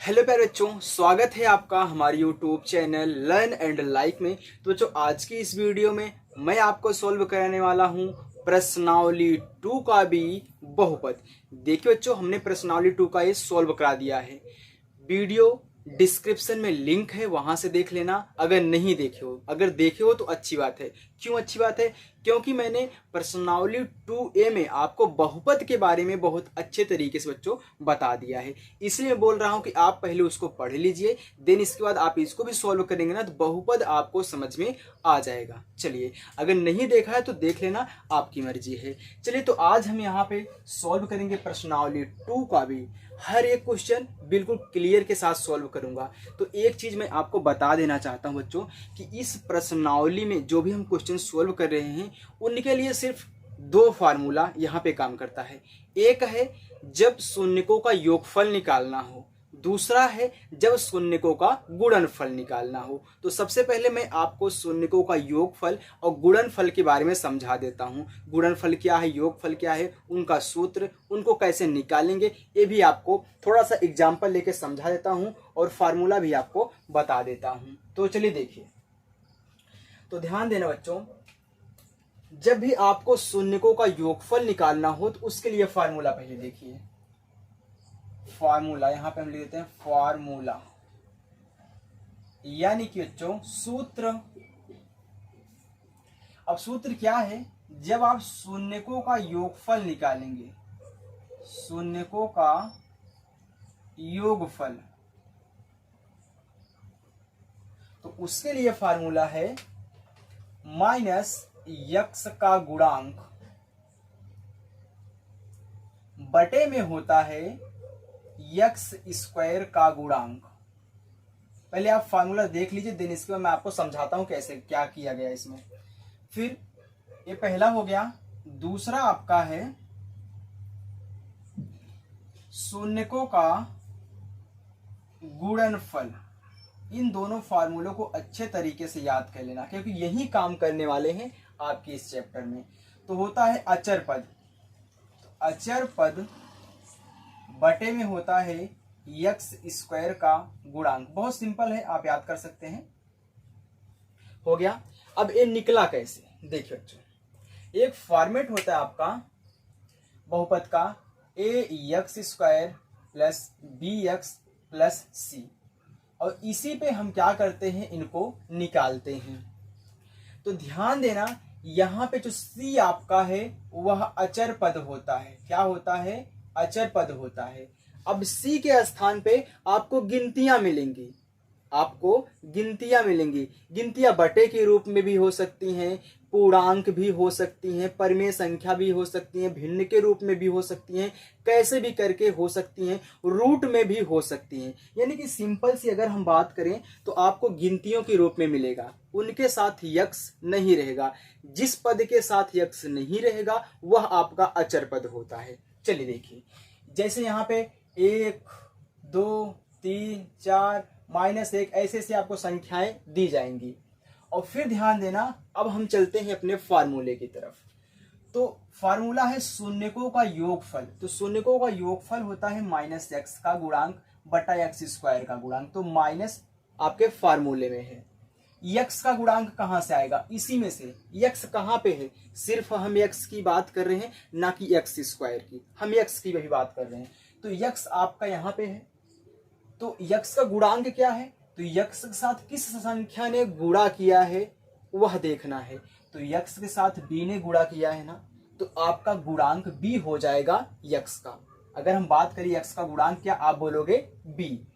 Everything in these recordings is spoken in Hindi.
हेलो प्यारे बच्चों, स्वागत है आपका हमारे YouTube channel learn and like में। तो बच्चों, आज की इस वीडियो में मैं आपको सॉल्व कराने वाला हूं प्रश्नावली 2 का भी बहुपद। देखिए बच्चों, हमने प्रश्नावली 2 का ये सॉल्व करा दिया है। वीडियो डिस्क्रिप्शन में लिंक है, वहां से देख लेना। अगर नहीं देखे हो, अगर देखे हो तो अच्छी बात है। क्यों अच्छी बात है? क्योंकि मैंने प्रश्नावली 2A में आपको बहुपद के बारे में बहुत अच्छे तरीके से बच्चों बता दिया है। इसलिए मैं बोल रहा हूं कि आप पहले उसको पढ़ लीजिए, देन इसके बाद आप इसको भी सॉल्व करेंगे ना, तो बहुपद आपको समझ में आ जाएगा। चलिए, अगर नहीं देखा है तो देख लेना, आपकी मर्जी है। चलिए, तो आज हम यहाँ पे सॉल्व करेंगे प्रश्नावली 2 का भी। हर एक क्वेश्चन बिल्कुल क्लियर के साथ सॉल्व करूंगा। तो एक चीज मैं आपको बता देना चाहता हूं बच्चों कि इस प्रश्नावली में जो भी हम क्वेश्चन सॉल्व कर रहे हैं उनके लिए सिर्फ दो फार्मूला यहाँ पे काम करता है। एक है जब शून्यकों का योगफल निकालना हो, दूसरा है जब शून्यकों का गुणनफल निकालना हो। तो सबसे पहले मैं आपको शून्यकों का योगफल और गुणनफल के बारे में समझा देता हूं। गुणनफल क्या है, योगफल क्या है, उनका सूत्र, उनको कैसे निकालेंगे, ये भी आपको थोड़ा सा एग्जाम्पल लेके समझा देता हूं और फार्मूला भी आपको बता देता हूं। तो चलिए देखिए, तो ध्यान देना बच्चों, जब भी आपको शून्यकों का योगफल निकालना हो तो उसके लिए फार्मूला पहले देखिए। फार्मूला यहां पे हम लिख देते हैं फार्मूला, यानी कि बच्चों सूत्र। अब सूत्र क्या है? जब आप शून्यकों का योगफल निकालेंगे, शून्यकों का योगफल, तो उसके लिए फार्मूला है माइनस यक्स का गुणांक बटे में होता है यक्स स्क्वायर का गुणांक। पहले आप फार्मूला देख लीजिए, देन इसके बाद मैं आपको समझाता हूं कैसे क्या किया गया इसमें। फिर ये पहला हो गया। दूसरा आपका है शून्यकों का गुणनफल। इन दोनों फार्मूलों को अच्छे तरीके से याद कर लेना, क्योंकि यही काम करने वाले हैं आपके इस चैप्टर में। तो होता है अचर पद, अचर पद बटे में होता है यक्स स्क्वायर का गुणांक। बहुत सिंपल है, आप याद कर सकते हैं। हो गया। अब ये निकला कैसे? देखिए बच्चों, एक फॉर्मेट होता है आपका बहुपद का, a x square plus b x plus c, और इसी पे हम क्या करते हैं, इनको निकालते हैं। तो ध्यान देना, यहां पे जो सी आपका है वह अचर पद होता है। क्या होता है? अचर पद होता है। अब सी के स्थान पे आपको गिनतियां मिलेंगी, आपको गिनतियां मिलेंगी। गिनतियां बटे के रूप में भी हो सकती हैं, पूर्णांक भी हो सकती हैं, परिमेय संख्या भी हो सकती हैं, भिन्न के रूप में भी हो सकती हैं, कैसे भी करके हो सकती हैं, रूट में भी हो सकती हैं। यानी कि सिंपल सी अगर हम बात करें तो आपको गिनतियों के रूप में मिलेगा, उनके साथ यक्स नहीं रहेगा। जिस पद के साथ यक्स नहीं रहेगा वह आपका अचर पद होता है। चलिए देखिए, जैसे यहाँ पे 1 2 3 4 -1 ऐसे से आपको संख्याएं दी जाएंगी। और फिर ध्यान देना, अब हम चलते हैं अपने फार्मूले की तरफ। तो फार्मूला है शून्यकों का योगफल। तो शून्यकों का योगफल होता है माइनस एक्स का गुणांक बटा एक्स स्क्वायर का गुणांक। तो माइनस आपके फार्मूले में है। यक्स का गुणांक कहां से आएगा? इसी में से। यक्स कहां पे है? सिर्फ हम यक्स की बात कर रहे हैं, ना कि एक्स स्क्वायर की। हम यक्स की भी बात कर रहे हैं। तो यक्स आपका यहां पे है। तो यक्स का गुणांक क्या है? तो यक्स के साथ किस संख्या ने गुणा किया है वह देखना है। तो यक्स के साथ बी ने गुणा किया है ना, तो आपका गुणांक बी हो जाएगा यक्स का। अगर हम बात करें यक्स का गुणांक, क्या आप बोलोगे? बी।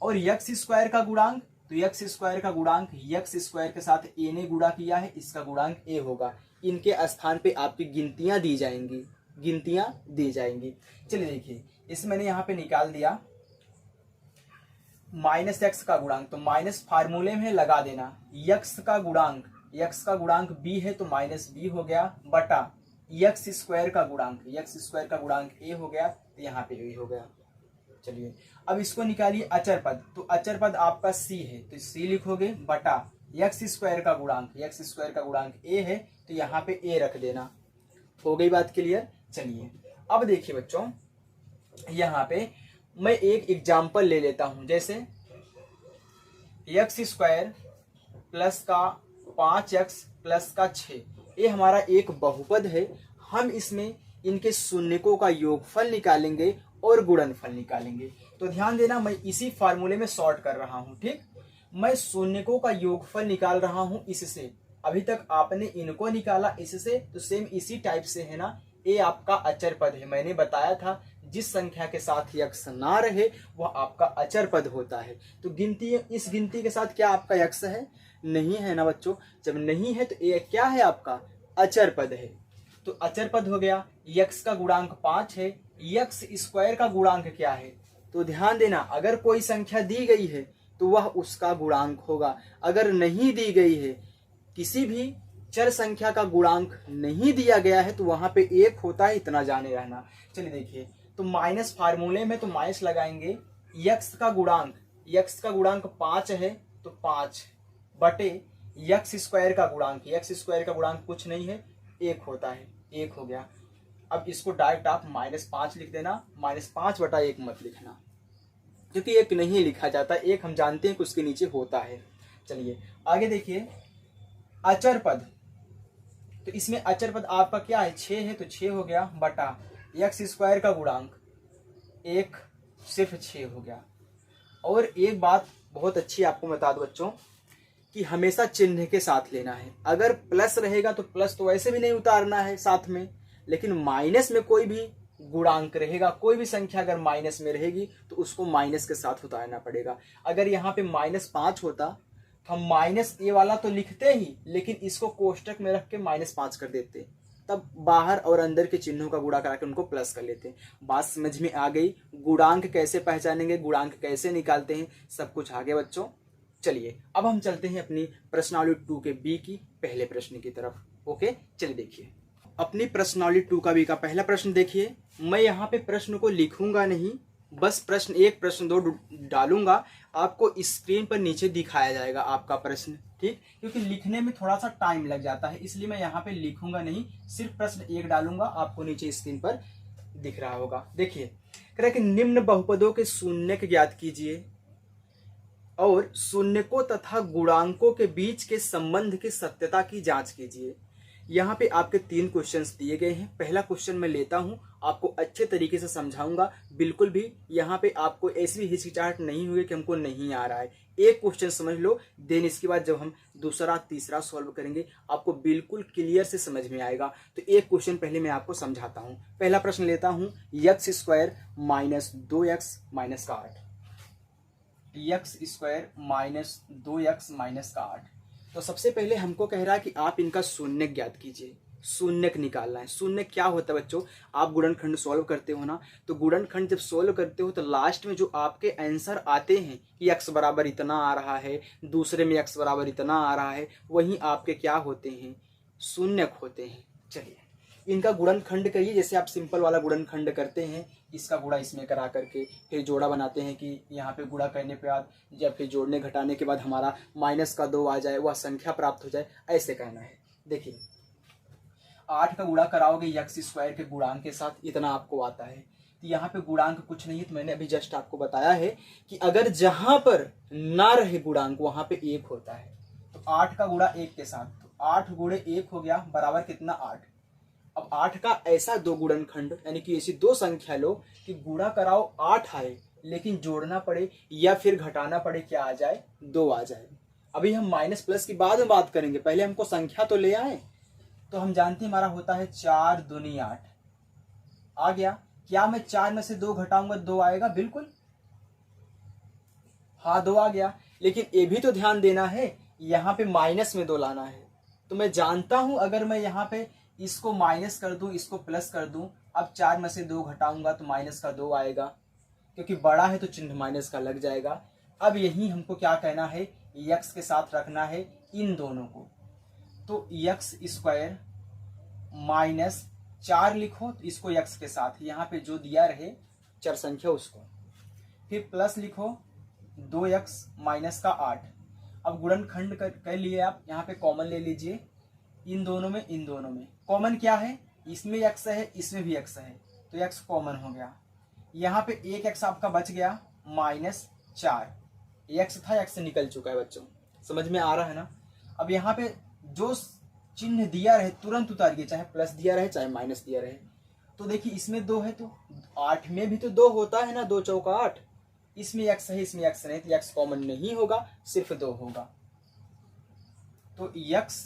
और यक्स स्क्वायर का गुणांक, तो यक्स स्क्वायर का गुणांक यक्स स्क्वायर के साथ ए ने गुणा किया है, इसका गुणांक ए होगा। इनके स्थान पे आपकी गिनतियां दी जाएंगी, गिनतियां दी जाएंगी। चलिए देखिए, इस मैंने यहां पे निकाल दिया माइनस एक्स का गुणांक। तो माइनस फार्मूले में लगा देना, यक्स का गुणांक, यक्स का गुणांक बी है तो माइनस बी हो गया, बटा यक्स स्क्वायर का गुणांक, यक्स स्क्वायर का गुणांक ए हो गया, तो यहाँ पे ए हो गया। चलिए, अब इसको निकालिए अचर पद। तो अचर पद आपका सी है, तो सी लिखोगे, बटा यक्स स्क्वायर का गुणांक, यक्स स्क्वायर का गुणांक ए है, तो यहाँ पे ए रख देना। हो गई बात क्लियर? चलिए, अब देखिए बच्चों, यहाँ पे मैं एक एग्जाम्पल ले लेता हूं, जैसे x² प्लस का 5x प्लस का 6, ये हमारा एक बहुपद है। हम इसमें इनके शून्यकों का योगफल निकालेंगे और गुणनफल निकालेंगे। तो ध्यान देना, मैं इसी फार्मूले में सॉर्ट कर रहा हूं। ठीक, मैं शून्यकों का योगफल निकाल रहा हूं इससे। अभी तक आपने इनको निकाला इससे, तो सेम इसी टाइप से है ना, ये आपका अचर पद है। मैंने बताया था जिस संख्या के साथ यक्स ना रहे वह आपका अचर पद होता है। तो गिनती, इस गिनती के साथ क्या आपका यक्स है? नहीं है ना बच्चों। जब नहीं है तो ये क्या है? आपका अचर पद है। तो अचर पद हो गया। यक्स का गुणांक 5 है। यक्स स्क्वायर का गुणांक क्या है? तो ध्यान देना, अगर कोई संख्या दी गई है तो वह उसका गुणांक होगा। अगर नहीं दी गई है, किसी भी चर संख्या का गुणांक नहीं दिया गया है, तो वहां पे 1 होता है, इतना जाने रहना। चलिए देखिए, तो माइनस फार्मूले में तो माइनस लगाएंगे। यक्स का गुणांक 5 है, तो 5 बटे यक्स स्क्वायर का गुणांक कुछ नहीं है, 1 होता है, 1 हो गया। अब इसको डायरेक्ट आप -5 लिख देना, -5 बटा 1 मत लिखना, क्योंकि 1 नहीं लिखा जाता। 1 हम जानते हैं कि उसके नीचे होता है। चलिए आगे देखिए, अचर पद। तो इसमें अचर पद आपका क्या है? 6 है, तो 6 हो गया, बटा यक्स स्क्वायर का गुणांक 1 सिर्फ 6 हो गया। और एक बात बहुत अच्छी आपको बता दो बच्चों, कि हमेशा चिन्ह के साथ लेना है। अगर प्लस रहेगा तो प्लस तो वैसे भी नहीं उतारना है साथ में, लेकिन माइनस में कोई भी गुणांक रहेगा, कोई भी संख्या अगर माइनस में रहेगी तो उसको माइनस के साथ उतारना पड़ेगा। अगर यहाँ पे -5 होता तो हम माइनस ए वाला तो लिखते ही, लेकिन इसको कोष्टक में रख के -5 कर देते, तब बाहर और अंदर के चिन्हों का गुणा करा के उनको प्लस कर लेते। बात समझ में आ गई? गुणांक कैसे पहचानेंगे, गुणांक कैसे निकालते हैं, सब कुछ आगे बच्चों। चलिए अब हम चलते हैं अपनी प्रश्नावली 2 के बी की पहले प्रश्न की तरफ। ओके, चलिए देखिए अपनी प्रश्नावली 2 का बी का पहला प्रश्न देखिए। मैं यहाँ पे प्रश्न को लिखूंगा नहीं, बस प्रश्न 1 प्रश्न 2 डालूंगा, आपको स्क्रीन पर नीचे दिखाया जाएगा आपका प्रश्न। ठीक, क्योंकि लिखने में थोड़ा सा टाइम लग जाता है, इसलिए मैं यहाँ पे लिखूंगा नहीं, सिर्फ प्रश्न 1 डालूंगा, आपको नीचे स्क्रीन पर दिख रहा होगा। देखिए कह रहा है कि निम्न बहुपदों के शून्यक ज्ञात कीजिए और शून्यकों तथा गुणांकों के बीच के संबंध की सत्यता की जांच कीजिए। यहाँ पे आपके 3 क्वेश्चंस दिए गए हैं। पहला क्वेश्चन मैं लेता हूँ, आपको अच्छे तरीके से समझाऊंगा, बिल्कुल भी यहाँ पे आपको ऐसी भी हिचकिचाहट नहीं हुई कि हमको नहीं आ रहा है। एक क्वेश्चन समझ लो, देन इसके बाद जब हम दूसरा तीसरा सॉल्व करेंगे आपको बिल्कुल क्लियर से समझ में आएगा। तो एक क्वेश्चन पहले मैं आपको समझाता हूँ। पहला प्रश्न लेता हूँ, x square minus 2x minus का 8, x square minus 2x minus का 8। तो सबसे पहले हमको कह रहा है कि आप इनका शून्यक ज्ञात कीजिए, शून्यक निकालना है। शून्यक क्या होता है बच्चों? आप गुणनखंड सॉल्व करते हो ना, तो गुणनखंड जब सॉल्व करते हो तो लास्ट में जो आपके आंसर आते हैं कि x बराबर इतना आ रहा है, दूसरे में x बराबर इतना आ रहा है, वही आपके क्या होते हैं? शून्यक होते हैं। चलिए इनका गुणनखंड करिए, जैसे आप सिंपल वाला गुणनखंड करते हैं, इसका गुणा इसमें करा करके फिर जोड़ा बनाते हैं कि यहाँ पे गुणा करने के बाद या फिर जोड़ने घटाने के बाद हमारा -2 आ जाए, वह संख्या प्राप्त हो जाए, ऐसे कहना है। देखिए 8 का गुणा कराओगे यक्स स्क्वायर के गुणांक के साथ, इतना आपको आता है। तो यहाँ पे गुणांक कुछ नहीं है, तो मैंने अभी जस्ट आपको बताया है कि अगर जहां पर ना रहे गुणांक वहां पे 1 होता है। तो 8 का गुणा 1 के साथ, तो 8 गुणे 1 हो गया, बराबर कितना? 8। अब 8 का ऐसा 2 गुणनखंड, यानी कि ऐसी 2 संख्या लो कि गुणा कराओ 8 आए, लेकिन जोड़ना पड़े या फिर घटाना पड़े, क्या आ जाए? 2 आ जाए। अभी हम माइनस प्लस की बाद में बात करेंगे, पहले हमको संख्या तो ले आए। तो हम जानते हैं हमारा होता है 4 दूनी 8 आ गया। क्या मैं 4 में से 2 घटाऊंगा 2 आएगा? बिल्कुल हाँ, 2 आ गया। लेकिन ये भी तो ध्यान देना है, यहाँ पे माइनस में 2 लाना है। तो मैं जानता हूं अगर मैं यहाँ पे इसको माइनस कर दूं, इसको प्लस कर दूं, अब 4 में से 2 घटाऊंगा तो माइनस का 2 आएगा, क्योंकि बड़ा है तो चिन्ह माइनस का लग जाएगा। अब यही हमको क्या कहना है? यक्स के साथ रखना है इन दोनों को। तो यक्स स्क्वायर माइनस 4 लिखो, तो इसको यक्स के साथ यहाँ पे जो दिया रहे चर संख्या उसको, फिर प्लस लिखो 2x माइनस का 8। अब गुणनखंड कर लिए आप, यहाँ पे कॉमन ले लीजिए, इन दोनों में इन दोनों में कॉमन क्या है? इसमें x है, इसमें भी x है, तो x कॉमन हो गया। यहाँ पे एक एक्स आपका बच गया -4, एक्स था, एक्स निकल चुका है बच्चों, समझ में आ रहा है ना। अब यहाँ पे जो चिन्ह दिया रहे तुरंत उतारिए, चाहे प्लस दिया रहे चाहे माइनस दिया रहे। तो देखिए इसमें 2 है तो 8 में भी तो 2 होता है ना, 2 चौका 8, इसमें एक्स है इसमें एक्स नहीं, तो एक्स कॉमन नहीं होगा, सिर्फ 2 होगा। तो एक्स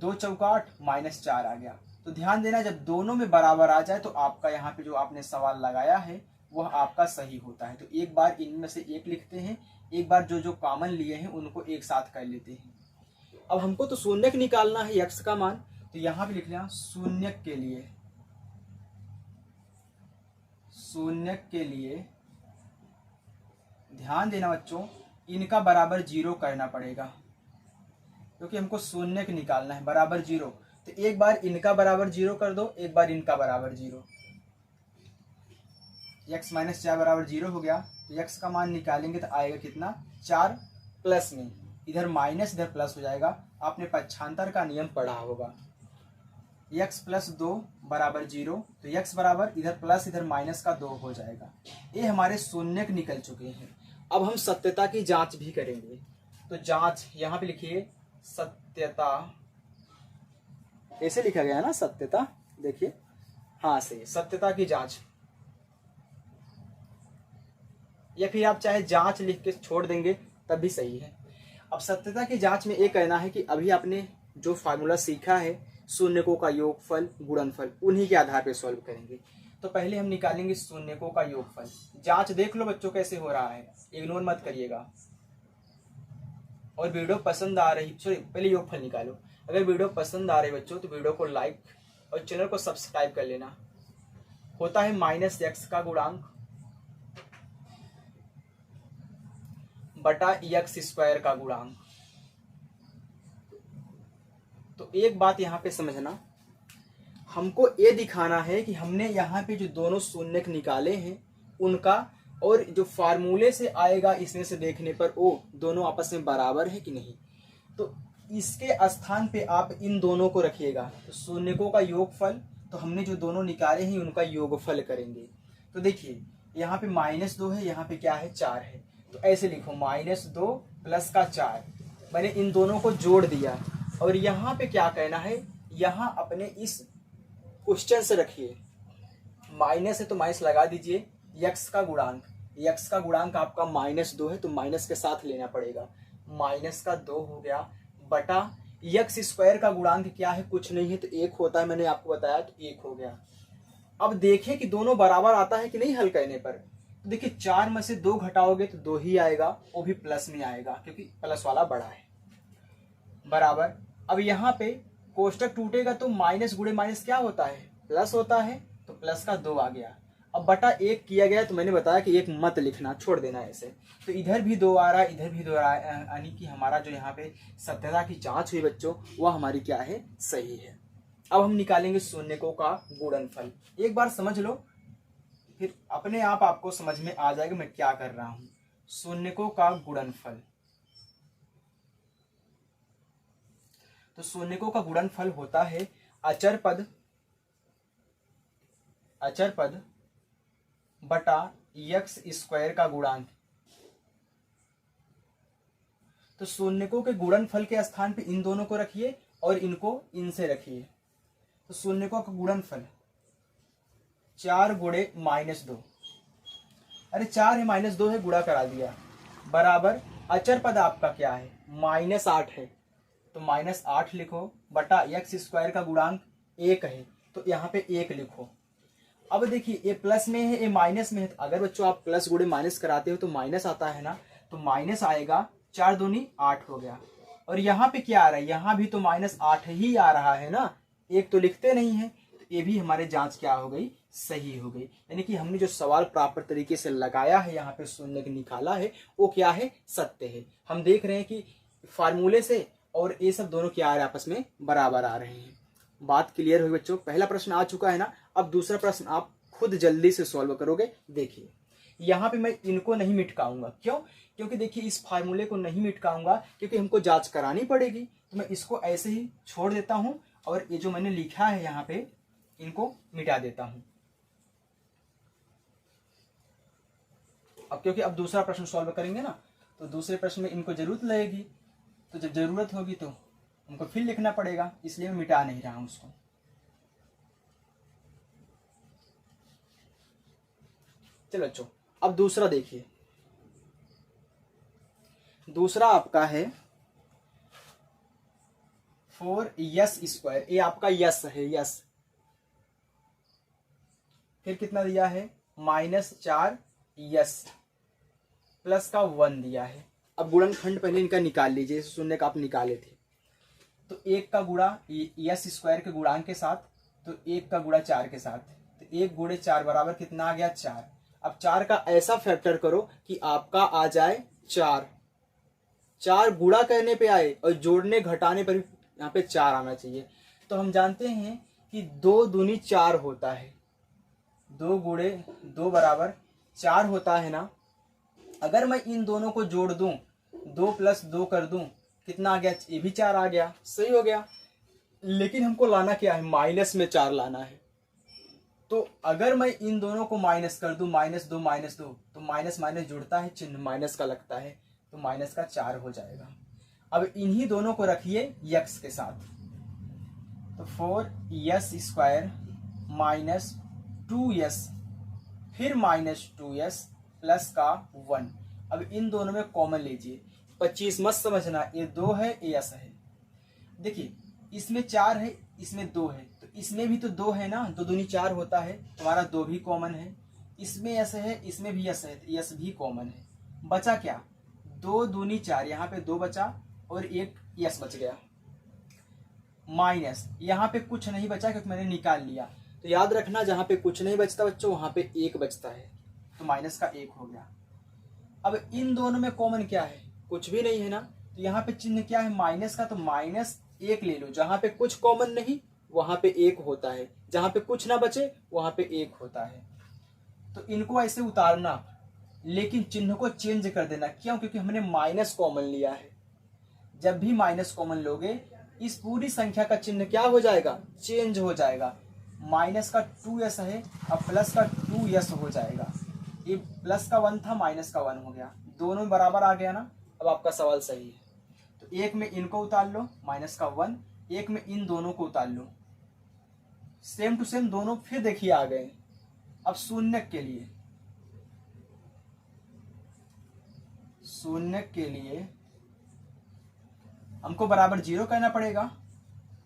2 चौका 8 -4 आ गया। तो ध्यान देना, जब दोनों में बराबर आ जाए तो आपका यहाँ पे जो आपने सवाल लगाया है वह आपका सही होता है। तो एक बार इनमें से एक लिखते हैं, एक बार जो जो कॉमन लिए हैं उनको एक साथ कर लेते हैं। अब हमको तो शून्यक निकालना है एक्स का मान, तो यहाँ पे लिख लिया शून्यक के लिए, शून्यक के लिए ध्यान देना बच्चों, इनका बराबर 0 करना पड़ेगा क्योंकि हमको शून्यक निकालना है बराबर 0। तो एक बार इनका बराबर 0 कर दो, एक बार इनका बराबर 0, x - 4 बराबर 0 हो गया। तो x का मान निकालेंगे तो आएगा कितना, 4 प्लस में इधर माइनस इधर प्लस हो जाएगा। आपने पक्षांतर का नियम पढ़ा होगा, x + 2 बराबर 0, तो x बराबर इधर प्लस इधर माइनस का 2 हो जाएगा। ये हमारे शून्यक निकल चुके हैं। अब हम सत्यता की जांच भी करेंगे। तो जांच यहाँ पे लिखिए सत्यता, ऐसे लिखा गया है ना सत्यता, देखिए हाँ सही, सत्यता की जांच, या फिर आप चाहे जांच लिख के छोड़ देंगे तब भी सही है। अब सत्यता की जांच में ये कहना है कि अभी आपने जो फार्मूला सीखा है शून्यकों का योगफल गुणनफल, उन्हीं के आधार पे सॉल्व करेंगे। तो पहले हम निकालेंगे शून्यकों का योगफल। जांच देख लो बच्चों कैसे हो रहा है, इग्नोर मत करिएगा। और वीडियो पसंद आ रही, सॉरी पहले योगफल निकालो। अगर वीडियो पसंद आ रही बच्चों तो वीडियो को लाइक और चैनल को सब्सक्राइब कर लेना। होता है -x का गुणांक बटा x² का गुणांक। तो एक बात यहाँ पे समझना, हमको ये दिखाना है कि हमने यहाँ पे जो दोनों शून्यक निकाले हैं उनका, और जो फार्मूले से आएगा इसमें से देखने पर वो दोनों आपस में बराबर है कि नहीं। तो इसके स्थान पे आप इन दोनों को रखिएगा। तो शून्यकों का योगफल, तो हमने जो दोनों निकाले हैं उनका योगफल करेंगे। तो देखिए यहाँ पे -2 है, यहाँ पे क्या है 4 है, तो ऐसे लिखो -2 प्लस का 4, मैंने इन दोनों को जोड़ दिया। और यहाँ पे क्या कहना है, यहाँ अपने इस क्वेश्चन से रखिए, माइनस है तो माइनस लगा दीजिए, x का गुणांक, x का गुणांक आपका -2 है तो माइनस के साथ लेना पड़ेगा, -2 हो गया बटा x² का गुणांक क्या है, कुछ नहीं है तो 1 होता है, मैंने आपको बताया तो 1 हो गया। अब देखें कि दोनों बराबर आता है कि नहीं हल करने पर। तो देखिए 4 में से 2 घटाओगे तो 2 ही आएगा, वो भी प्लस में आएगा क्योंकि प्लस वाला बड़ा है, बराबर। अब यहाँ पे कोष्टक टूटेगा तो माइनस गुणे माइनस क्या होता है, प्लस होता है, तो प्लस का 2 आ गया। अब बटा 1 किया गया तो मैंने बताया कि 1 मत लिखना, छोड़ देना ऐसे। तो इधर भी 2 आ रहा है, इधर भी 2 आ रहा है, यानी कि हमारा जो यहाँ पे सत्यता की जांच हुई बच्चों वह हमारी क्या है, सही है। अब हम निकालेंगे शून्यकों का गुणनफल। एक बार समझ लो फिर अपने आप आपको समझ में आ जाएगा मैं क्या कर रहा हूं। शून्यकों का गुणनफल, तो शून्यकों का गुणनफल होता है अचर पद बटा x² का गुणांक। तो शून्यकों के गुणनफल के स्थान पे इन दोनों को रखिए और इनको इनसे रखिए। तो शून्यकों का गुणनफल 4 गुणे -2, अरे 4 है -2 है गुणा करा दिया, बराबर अचर पद आपका क्या है, -8 है तो -8 लिखो बटा x² का गुणांक 1 है तो यहाँ पे 1 लिखो। अब देखिए ये प्लस में है ये माइनस में है, तो अगर बच्चों आप प्लस गुणे माइनस कराते हो तो माइनस आता है ना, तो माइनस आएगा, 4 दूनी 8 हो गया। और यहाँ पे क्या आ रहा है, यहाँ भी तो -8 ही आ रहा है ना, एक तो लिखते नहीं है, तो ये भी हमारे जांच क्या हो गई, सही हो गई। यानी कि हमने जो सवाल प्रॉपर तरीके से लगाया है, यहाँ पे शून्यक निकाला है, वो क्या है, सत्य है। हम देख रहे हैं कि फार्मूले से और ये सब दोनों क्या आ रहे हैं, आपस में बराबर आ रहे हैं। बात क्लियर हुई बच्चों, पहला प्रश्न आ चुका है ना। अब दूसरा प्रश्न आप खुद जल्दी से सॉल्व करोगे। देखिए यहाँ पे मैं इनको नहीं मिटकाऊंगा, क्यों, क्योंकि देखिए इस फार्मूले को नहीं मिटकाऊंगा क्योंकि हमको जांच करानी पड़ेगी, तो मैं इसको ऐसे ही छोड़ देता हूं और ये जो मैंने लिखा है यहाँ पे इनको मिटा देता हूं। अब क्योंकि अब दूसरा प्रश्न सॉल्व करेंगे ना, तो दूसरे प्रश्न में इनको जरूरत लगेगी, तो जब जरूरत होगी तो हमको फिर लिखना पड़ेगा, इसलिए मैं मिटा नहीं रहा हूं उसको। चलो बच्चों, अब दूसरा देखिए, दूसरा आपका है 4s², ये आपका यस है, यस। फिर कितना दिया है, -4s प्लस का 1 दिया है। अब गुणनखंड पहले इनका निकाल लीजिए, शून्य का आप निकाले थे, तो 1 का गुणा s² के गुणांक के साथ, तो 1 का गुणा 4 के साथ, तो 1 गुणे 4 बराबर कितना आ गया, 4। अब 4 का ऐसा फैक्टर करो कि आपका आ जाए 4। 4 गुणा करने पे आए और जोड़ने घटाने पर भी यहाँ पे 4 आना चाहिए। तो हम जानते हैं कि 2 दूनी 4 होता है, 2 गुणे 2 बराबर 4 होता है ना। अगर मैं इन दोनों को जोड़ दूं, 2 + 2 कर दूं, कितना आ गया, ये भी 4 आ गया, सही हो गया। लेकिन हमको लाना क्या है, माइनस में 4 लाना है। तो अगर मैं इन दोनों को माइनस कर दूं, -2 तो माइनस माइनस जुड़ता है, चिन्ह माइनस का लगता है, तो माइनस का 4 हो जाएगा। अब इन्हीं दोनों को रखिए यक्स के साथ, तो 4s² -2s फिर -2s प्लस का 1। अब इन दोनों में कॉमन लीजिए, 25 मत समझना, ये 2 है, ये s है। देखिए इसमें 4 है, इसमें 2 है, तो इसमें भी तो 2 है ना, 2 दूनी 4 होता है, तुम्हारा 2 भी कॉमन है। इसमें s है, इसमें भी s है, तो s भी कॉमन है। बचा क्या, 2 दूनी 4, यहाँ पे 2 बचा और एक s बच गया, माइनस यहाँ पे कुछ नहीं बचा क्योंकि मैंने निकाल लिया। तो याद रखना, जहाँ पे कुछ नहीं बचता बच्चों, वहां पे 1 बचता है, तो माइनस का 1 हो गया। अब इन दोनों में कॉमन क्या है, कुछ भी नहीं है ना, तो यहाँ पे चिन्ह क्या है, माइनस का, तो -1 ले लो। जहाँ पे कुछ कॉमन नहीं वहां पे 1 होता है, जहाँ पे कुछ ना बचे वहां पे 1 होता है। तो इनको ऐसे उतारना, लेकिन चिन्ह को चेंज कर देना। क्यों, क्योंकि हमने माइनस कॉमन लिया है। जब भी माइनस कॉमन लोगे, इस पूरी संख्या का चिन्ह क्या हो जाएगा, चेंज हो जाएगा। माइनस का 2s है, अब प्लस का 2s हो जाएगा। ये प्लस का 1 था, माइनस का 1 हो गया, दोनों बराबर आ गया ना। अब आपका सवाल सही है। तो एक में इनको उतार लो, माइनस का 1, एक में इन दोनों को उतार लो, सेम टू सेम दोनों फिर देखिए आ गए। अब शून्य के लिए हमको बराबर 0 करना पड़ेगा,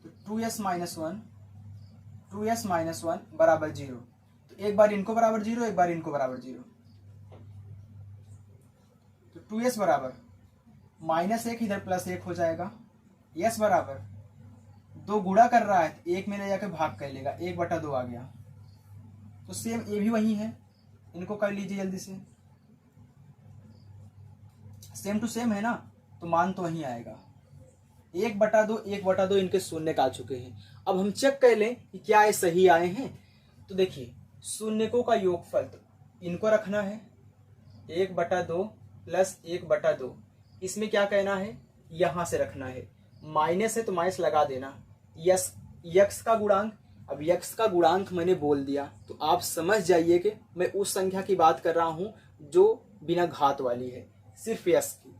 तो 2s - 1 बराबर 0। तो एक बार इनको बराबर 0, एक बार इनको बराबर 0, तो 2s बराबर -1 इधर +1 हो जाएगा। s बराबर 2 गुणा कर रहा है, 1 में ले जाकर भाग कर लेगा, 1/2 आ गया। तो सेम ये भी वही है, इनको कर लीजिए जल्दी से, सेम टू सेम है ना, तो मान तो वही आएगा। 1/2 इनके शून्य आ चुके हैं। अब हम चेक कर लें कि क्या ये सही आए हैं। तो देखिए शून्यकों का योगफल, तो इनको रखना है 1/2 + 1/2। इसमें क्या कहना है, यहां से रखना है, माइनस है तो माइनस लगा देना। यक्स का गुणांक, अब यक्स का गुणांक मैंने बोल दिया, तो आप समझ जाइए कि मैं उस संख्या की बात कर रहा हूं जो बिना घात वाली है, सिर्फ यक्स की।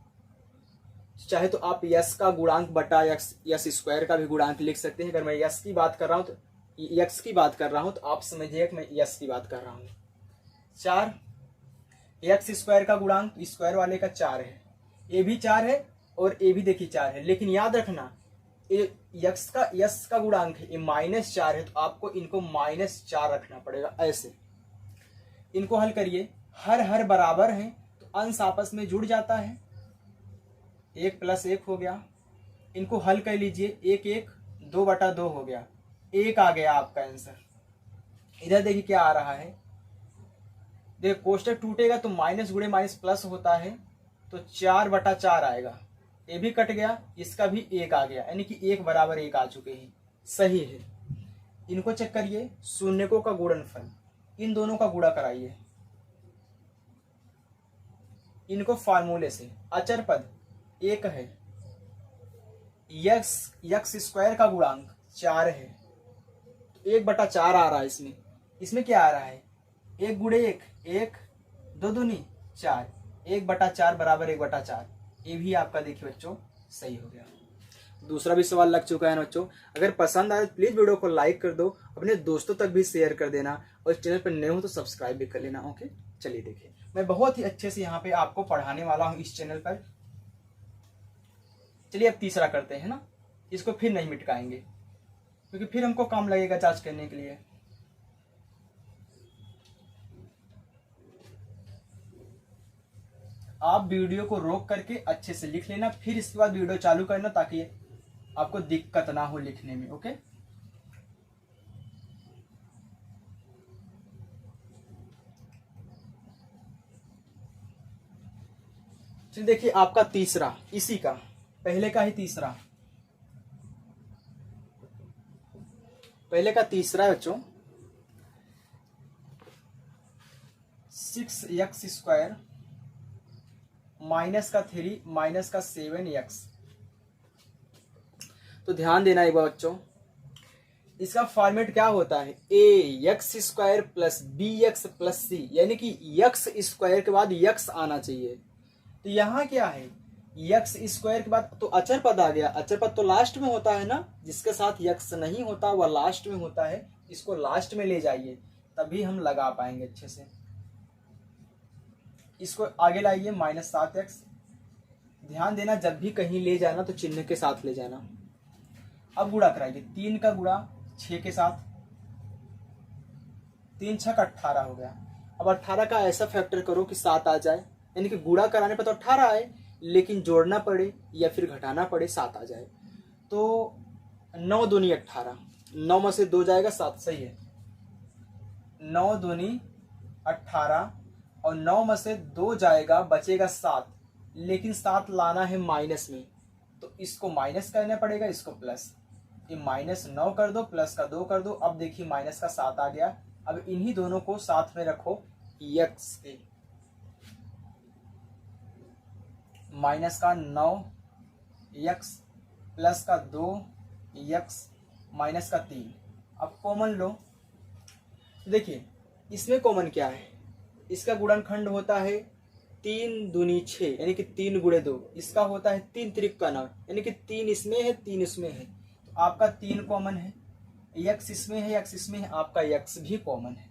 चाहे तो आप यस का गुणांक बटा यस² का भी गुणांक लिख सकते हैं। अगर मैं यस की बात कर रहा हूं, तो यक्स की बात कर रहा हूं, तो आप समझिए कि मैं यस की बात कर रहा हूं। 4 x² का गुणांक स्क्वायर वाले का 4 है, ये भी 4 है और ये भी देखिए 4 है। लेकिन याद रखना, ये यस का गुणांक है, ये -4 है, तो आपको इनको -4 रखना पड़ेगा। ऐसे इनको हल करिए, हर बराबर है तो अंश आपस में जुड़ जाता है, 1 + 1 हो गया। इनको हल कर लीजिए, 1 2/2 हो गया, 1 आ गया आपका आंसर। इधर देखिए क्या आ रहा है, देखिए कोष्टक टूटेगा तो माइनस गुणे माइनस प्लस होता है, तो 4/4 आएगा। ये भी कट गया, इसका भी 1 आ गया, यानी कि 1 बराबर 1 आ चुके हैं, सही है। इनको चेक करिए, शून्यकों का गुणनफल, इन दोनों का गुणा कराइए। इनको फार्मूले से, अचर पद 1 है, x² का गुणांक 4 है, तो 1/4 आ रहा है। इसमें क्या आ रहा है, 1 गुणे 1, 1 2 दूनी 4, 1/4 बराबर 1/4। ये भी आपका देखिए बच्चों सही हो गया। दूसरा भी सवाल लग चुका है ना बच्चों। अगर पसंद आए तो प्लीज वीडियो को लाइक कर दो, अपने दोस्तों तक भी शेयर कर देना, और चैनल पर नए हो तो सब्सक्राइब भी कर लेना। ओके, चलिए देखिए, मैं बहुत ही अच्छे से यहाँ पे आपको पढ़ाने वाला हूँ इस चैनल पर। चलिए अब तीसरा करते हैं ना, इसको फिर नहीं मिटकाएंगे क्योंकि फिर हमको काम लगेगा जांच करने के लिए। आप वीडियो को रोक करके अच्छे से लिख लेना, फिर इसके बाद वीडियो चालू करना ताकि आपको दिक्कत ना हो लिखने में। ओके, चलिए देखिए आपका तीसरा, इसी का पहले का ही तीसरा, पहले का तीसरा है बच्चों। 6x² माइनस का 3 माइनस का 7x। तो ध्यान देना एक बार बच्चों, इसका फॉर्मेट क्या होता है, ax² plus bx plus c, यानी कि x² के बाद x आना चाहिए। तो यहाँ क्या है, x² के बाद तो अचर पद आ गया। अचर पद तो लास्ट में होता है ना, जिसके साथ x नहीं होता वह लास्ट में होता है। इसको लास्ट में ले जाइए तभी हम लगा पाएंगे अच्छे से। इसको आगे लाइए -7x। ध्यान देना जब भी कहीं ले जाना तो चिन्ह के साथ ले जाना। अब गुणा कराइए, 3 का गुणा 6 के साथ, 3 6 का 18 हो गया। अब 18 का ऐसा फैक्टर करो कि 7 आ जाए, यानी कि गुणा कराने पर तो 18 आए लेकिन जोड़ना पड़े या फिर घटाना पड़े 7 आ जाए। तो 9 दूनी 18, 9 में से 2 जाएगा 7, सही है। 9 दूनी 18 और 9 में से 2 जाएगा, बचेगा 7, लेकिन 7 लाना है माइनस में, तो इसको माइनस करना पड़ेगा, इसको प्लस। ये -9 कर दो, प्लस का 2 कर दो। अब देखिए माइनस का 7 आ गया। अब इन्हीं दोनों को साथ में रखो, x के माइनस का 9x प्लस का 2x माइनस का 3। अब कॉमन लो, देखिए इसमें कॉमन क्या है, इसका गुणनखंड होता है 3 दूनी 6, यानी कि 3 गुणे 2। इसका होता है 3 त्रिक का 9, यानी कि 3 इसमें है 3 इसमें है, तो आपका 3 कॉमन है। x इसमें है x इसमें है, आपका x भी कॉमन है,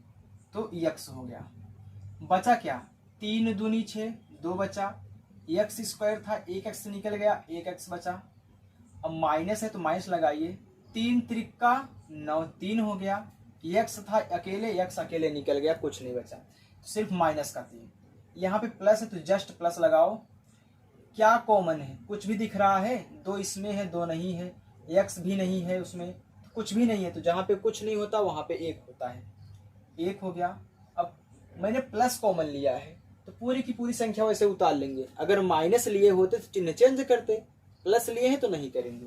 तो x हो गया। बचा क्या, 3 दूनी 6, 2 बचा। x² था, 1x निकल गया, 1x बचा। अब माइनस है तो माइनस लगाइए, 3 त्रिक का 9, 3 हो गया। x था अकेले, x अकेले निकल गया, कुछ नहीं बचा, सिर्फ माइनस का 3। यहाँ पे प्लस है तो जस्ट प्लस लगाओ। क्या कॉमन है, कुछ भी दिख रहा है, 2 इसमें है 2 नहीं है, x भी नहीं है उसमें, कुछ भी नहीं है। तो जहाँ पे कुछ नहीं होता वहाँ पे 1 होता है, 1 हो गया। अब मैंने प्लस कॉमन लिया है तो पूरी की पूरी संख्या वैसे उतार लेंगे। अगर माइनस लिए होते तो चिन्ह चेंज करते, प्लस लिए हैं तो नहीं करेंगे।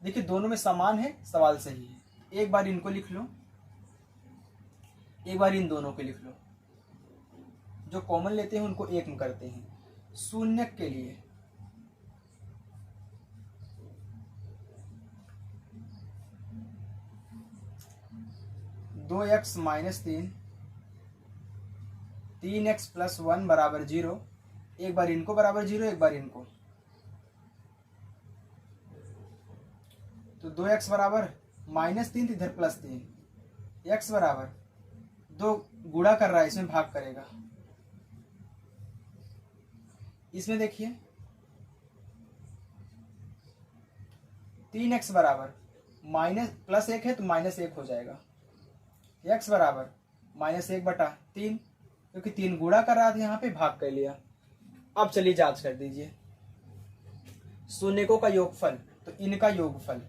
देखिए दोनों में समान है, सवाल सही है। एक बार इनको लिख लो, एक बार इन दोनों को लिख लो। जो कॉमन लेते हैं उनको एक में करते हैं। शून्य के लिए 2x माइनस 3, 3x प्लस 1 बराबर 0। एक बार इनको बराबर 0, एक बार इनको, तो 2x बराबर -3, इधर +3, x बराबर 2 गुणा कर रहा है, इसमें भाग करेगा। इसमें देखिए 3x बराबर +1 है तो -1 हो जाएगा। x बराबर -1/3, क्योंकि 3 गुणा कर रहा था, यहाँ पे भाग कर लिया। अब चलिए जांच कर दीजिए। शून्यकों का योगफल तो इनका योगफल,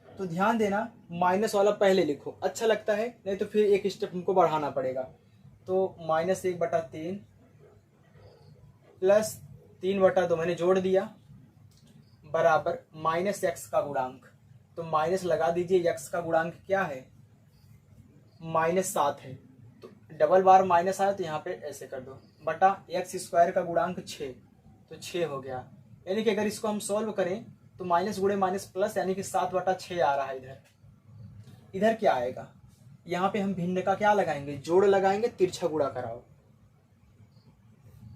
तो ध्यान देना माइनस वाला पहले लिखो, अच्छा लगता है, नहीं तो फिर एक स्टेप हमको बढ़ाना पड़ेगा। तो -1/3 प्लस 3/2 मैंने जोड़ दिया, बराबर -x का गुणांक। तो माइनस लगा दीजिए, x का गुणांक क्या है, -7 है, तो डबल बार माइनस आया तो यहाँ पे ऐसे कर दो, बटा x² का गुणांक 6, तो 6 हो गया। यानी कि अगर इसको हम सॉल्व करें तो माइनस गुणे माइनस प्लस, यानी कि 7/6 आ रहा है। इधर क्या आएगा, यहाँ पे हम भिन्न का क्या लगाएंगे, जोड़ लगाएंगे, तिरछा गुणा कराओ।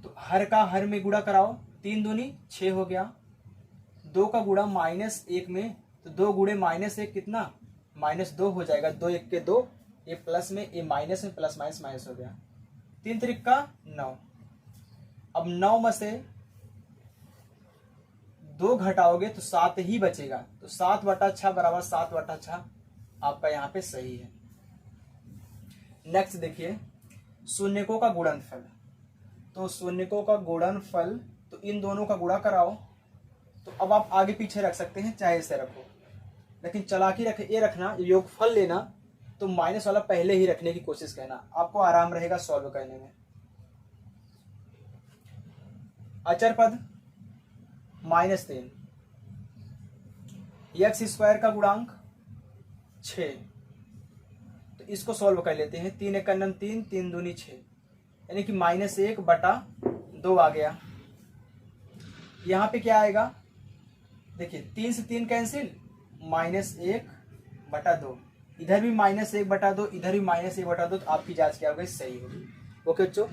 तो हर का हर में गुणा कराओ, 3 दूनी 6 हो गया। 2 का गुणा -1 में, तो 2 गुणे -1 कितना, -2 हो जाएगा। 2 1 के 2, ये प्लस में, ये माइनस में, प्लस माइनस माइनस हो गया। 3 त्रिक का 9। अब 9 में से 2 घटाओगे तो 7 ही बचेगा। तो 7/6 बराबर 7/6 आपका यहाँ पे सही है। नेक्स्ट देखिए शून्यकों का गुणनफल। तो शून्यकों का गुणनफल, तो इन दोनों का गुणा कराओ। तो अब आप आगे पीछे रख सकते हैं, चाहे इसे रखो, लेकिन चालाकी रखे, ये रखना योगफल लेना तो माइनस वाला पहले ही रखने की कोशिश करना, आपको आराम रहेगा सॉल्व करने में। अचर पद -3, x² का गुणांक 6, तो इसको सॉल्व कर लेते हैं। 3 × 3, 3 दूनी 6, यानी कि -1/2 आ गया। यहाँ पे क्या आएगा, देखिए 3 से 3 कैंसिल, -1/2, इधर भी -1/2, इधर भी -1/2, तो आपकी जांच क्या होगी, सही होगी। ओके बच्चों,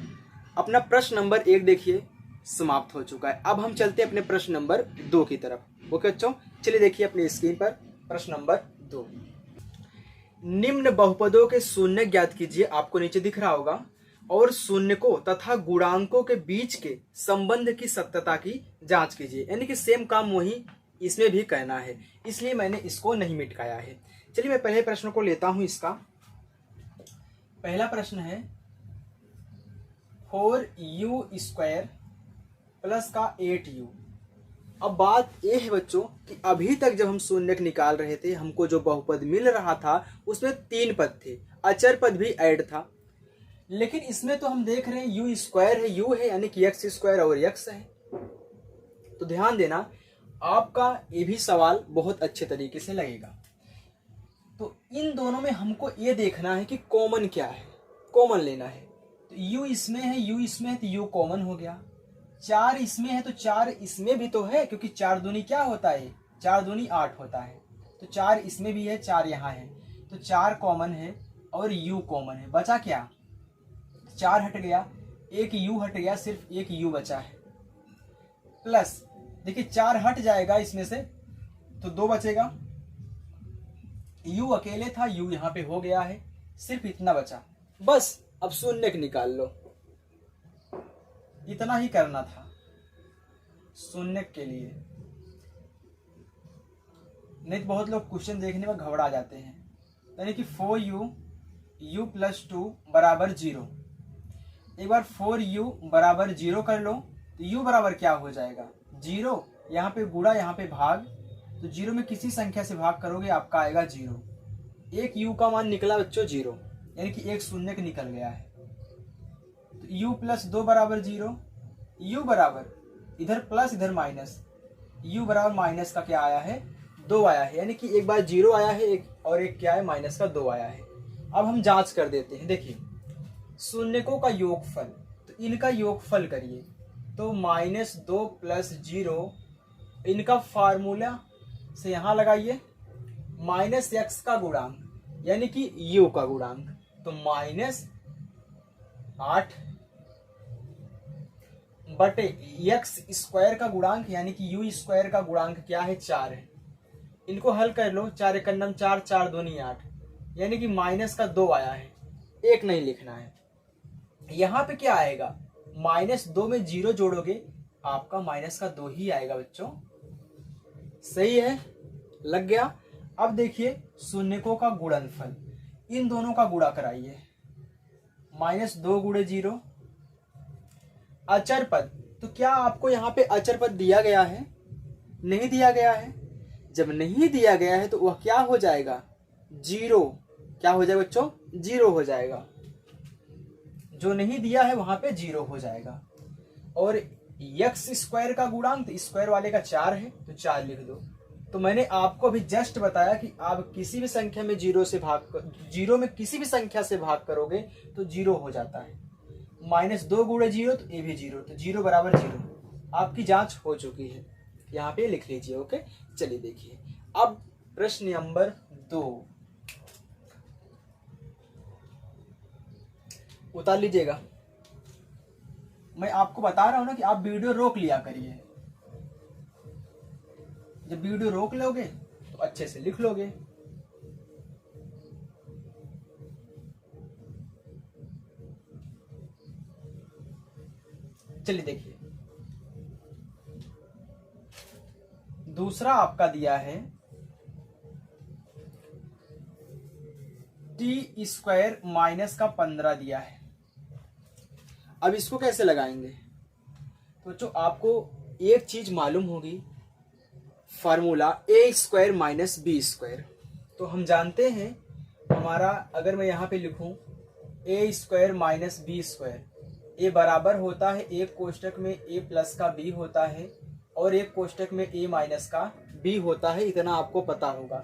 अपना प्रश्न नंबर 1 देखिए समाप्त हो चुका है। अब हम चलते हैं अपने प्रश्न नंबर 2 की तरफ। ओके बच्चों, चलिए देखिए अपनी स्क्रीन पर प्रश्न नंबर 2। निम्न बहुपदों के शून्य ज्ञात कीजिए, आपको नीचे दिख रहा होगा, और शून्यकों तथा गुणांकों के बीच के संबंध की सत्यता की जांच कीजिए। यानी कि सेम काम वही इसमें भी करना है, इसलिए मैंने इसको नहीं मिटाया है। चलिए मैं पहले प्रश्न को लेता हूं। इसका पहला प्रश्न है 4u² प्लस का 8u। अब बात यह है बच्चों कि अभी तक जब हम शून्यक निकाल रहे थे, हमको जो बहुपद मिल रहा था उसमें 3 पद थे, अचर पद भी ऐड था। लेकिन इसमें तो हम देख रहे हैं u² है, u है, यानी कि x² और x है। तो ध्यान देना, आपका ये भी सवाल बहुत अच्छे तरीके से लगेगा। तो इन दोनों में हमको ये देखना है कि कॉमन क्या है, कॉमन लेना है। तो u इसमें है, u इसमें है, तो u कॉमन हो गया। 4 इसमें है तो 4 इसमें भी तो है, क्योंकि 4 दूनी क्या होता है, 4 दूनी 8 होता है। तो 4 इसमें भी है, 4 यहाँ है, तो 4 कॉमन है और u कॉमन है। बचा क्या, 4 हट गया, एक u हट गया, सिर्फ एक u बचा है। प्लस देखिए 4 हट जाएगा इसमें से तो 2 बचेगा, u अकेले था, u यहाँ पे हो गया है, सिर्फ इतना बचा। बस अब शून्यक निकाल लो, इतना ही करना था शून्यक के लिए। नहीं तो बहुत लोग क्वेश्चन देखने में घबरा जाते हैं। यानी कि 4u u + 2 = 0। एक बार 4u = 0 कर लो तो u बराबर क्या हो जाएगा, 0। यहाँ पे गुणा, यहाँ पे भाग, तो 0 में किसी संख्या से भाग करोगे आपका आएगा 0। एक u का मान निकला बच्चों 0, यानी कि एक शून्यक निकल गया है। तो u + 2 = 0, u बराबर इधर प्लस इधर माइनस, u बराबर माइनस का क्या आया है, 2 आया है। यानी कि एक बार 0 आया है, एक और एक क्या है, माइनस का 2 आया है। अब हम जांच कर देते हैं। देखिए शून्यकों का योगफल, तो इनका योगफल करिए, तो -2 + 0, इनका फार्मूला से यहाँ लगाइए, -x का गुणांक यानी कि u का गुणांक, तो -8 बटे x² का गुणांक यानी कि u² का गुणांक क्या है, 4 है। इनको हल कर लो, 4 × 4, 4 दूनी 8, यानी कि -2 आया है, एक नहीं लिखना है। यहाँ पे क्या आएगा, -2 में 0 जोड़ोगे आपका -2 ही आएगा बच्चों। सही है, लग गया। अब देखिए शून्यकों का गुणनफल, इन दोनों का गुणा कराइए, -2 × 0। अचर पद, तो क्या आपको यहाँ पे अचर पद दिया गया है, नहीं दिया गया है। जब नहीं दिया गया है तो वह क्या हो जाएगा, 0। क्या हो जाएगा बच्चों, 0 हो जाएगा। जो नहीं दिया है वहां पे 0 हो जाएगा। और x² का गुणांक, तो स्क्वायर वाले का 4 है, तो 4 लिख दो। तो मैंने आपको अभी जस्ट बताया कि आप किसी भी संख्या में 0 में किसी भी संख्या से भाग करोगे तो 0 हो जाता है। -2 × 0, तो ये भी 0, तो 0 = 0। आपकी जांच हो चुकी है, यहाँ पे लिख लीजिए। ओके, चलिए देखिए अब प्रश्न नंबर 2। उतार लीजिएगा। मैं आपको बता रहा हूं ना कि आप वीडियो रोक लिया करिए। जब वीडियो रोक लोगे तो अच्छे से लिख लोगे। चलिए देखिए, दूसरा आपका दिया है t² माइनस का 15 दिया है। अब इसको कैसे लगाएंगे? तो जो आपको एक चीज मालूम होगी, फार्मूला a² माइनस b²। तो हम जानते हैं हमारा, अगर मैं यहाँ पे लिखूं a² माइनस b², ए बराबर होता है एक कोष्टक में a प्लस का b होता है और एक कोष्टक में a माइनस का b होता है, इतना आपको पता होगा।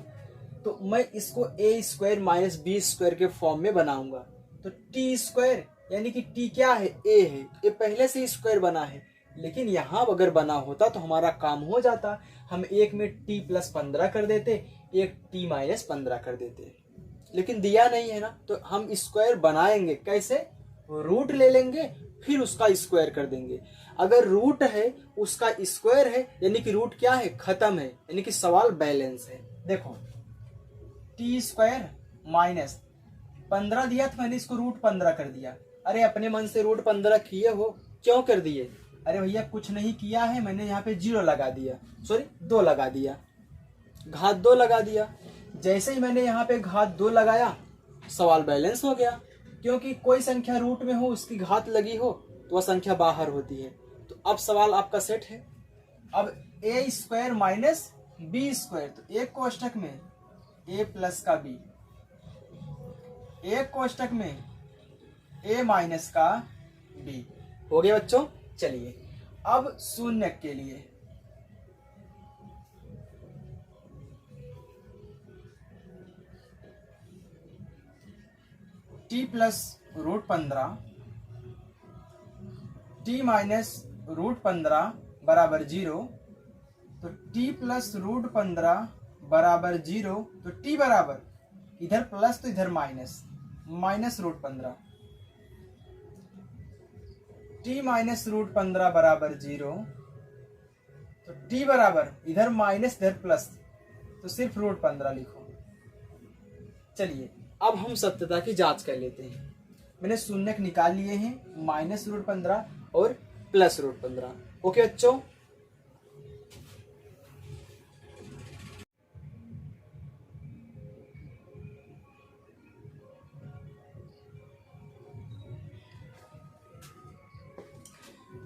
तो मैं इसको a² माइनस b² के फॉर्म में बनाऊंगा। तो t² यानी कि t क्या है? a है, ये पहले से स्क्वायर बना है, लेकिन यहाँ अगर बना होता तो हमारा काम हो जाता। हम एक में t प्लस 15 कर देते, एक t माइनस 15 कर देते, लेकिन दिया नहीं है ना। तो हम स्क्वायर बनाएंगे कैसे? रूट ले लेंगे, फिर उसका स्क्वायर कर देंगे। अगर रूट है उसका स्क्वायर है, यानी कि रूट क्या है? खत्म है, यानी कि सवाल बैलेंस है। देखो t² माइनस 15 दिया तो मैंने इसको रूट 15 कर दिया। अरे अपने मन से रूट 15 किए हो, क्यों कर दिए? अरे भैया कुछ नहीं किया है, मैंने यहाँ पे 0 लगा दिया, सॉरी 2 लगा दिया, घात 2 लगा दिया। जैसे ही मैंने यहाँ पे घात 2 लगाया, सवाल बैलेंस हो गया, क्योंकि कोई संख्या रूट में हो उसकी घात लगी हो तो वह संख्या बाहर होती है। तो अब सवाल आपका सेट है। अब a² माइनस b², तो एक कोष्टक में a प्लस का b, एक कोष्टक में a माइनस का b हो गया बच्चों। चलिए अब शून्य के लिए t plus root 15, t minus root 15 बराबर 0। तो t प्लस रूट 15 बराबर 0, तो t बराबर इधर प्लस तो इधर minus, minus root 15। t minus root 15 बराबर 0, तो t बराबर इधर माइनस इधर प्लस, तो सिर्फ रूट 15 लिखो। चलिए अब हम सत्यता की जांच कर लेते हैं। मैंने शून्यक निकाल लिए हैं, माइनस रूट 15 और प्लस रूट 15। ओके बच्चों,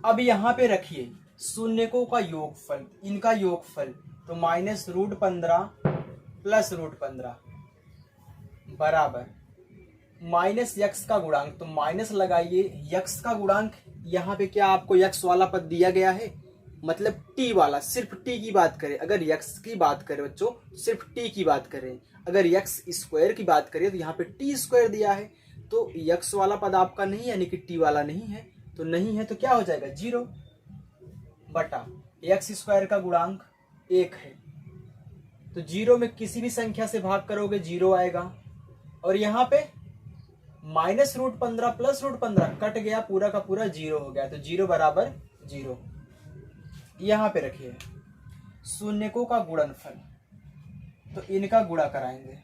अब यहाँ पे रखिए शून्यकों का योगफल, इनका योगफल, तो माइनस रूट 15 प्लस रूट 15 बराबर माइनस यक्स का गुणांक, तो माइनस लगाइए यक्स का गुणांक। यहाँ पे क्या आपको यक्स वाला पद दिया गया है? मतलब टी वाला, सिर्फ टी की बात करें। अगर यक्स की बात करें बच्चों, सिर्फ टी की बात करें। अगर यक्स स्क्वायर की बात करें तो यहाँ पे t² दिया है, तो यक्स वाला पद आपका नहीं है, यानी कि टी वाला नहीं है। तो नहीं है तो क्या हो जाएगा? 0 बटा x² का गुणांक 1 है, तो 0 में किसी भी संख्या से भाग करोगे 0 आएगा। और यहाँ पे minus root 15 plus root 15 cut गया, पूरा का पूरा 0 हो गया, तो 0 बराबर 0। यहाँ पे रखिए शून्यकों का गुणनफल, तो इनका गुणा कराएंगे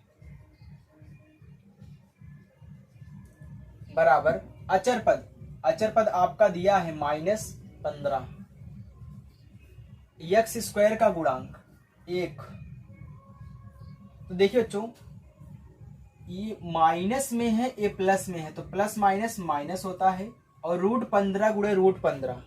बराबर अचर पद। अचर पद आपका दिया है -15, x² का गुणांक 1। तो देखिए बच्चों, ये माइनस में है, ये प्लस में है, तो प्लस माइनस माइनस होता है। और रूट 15 गुणे रूट 15,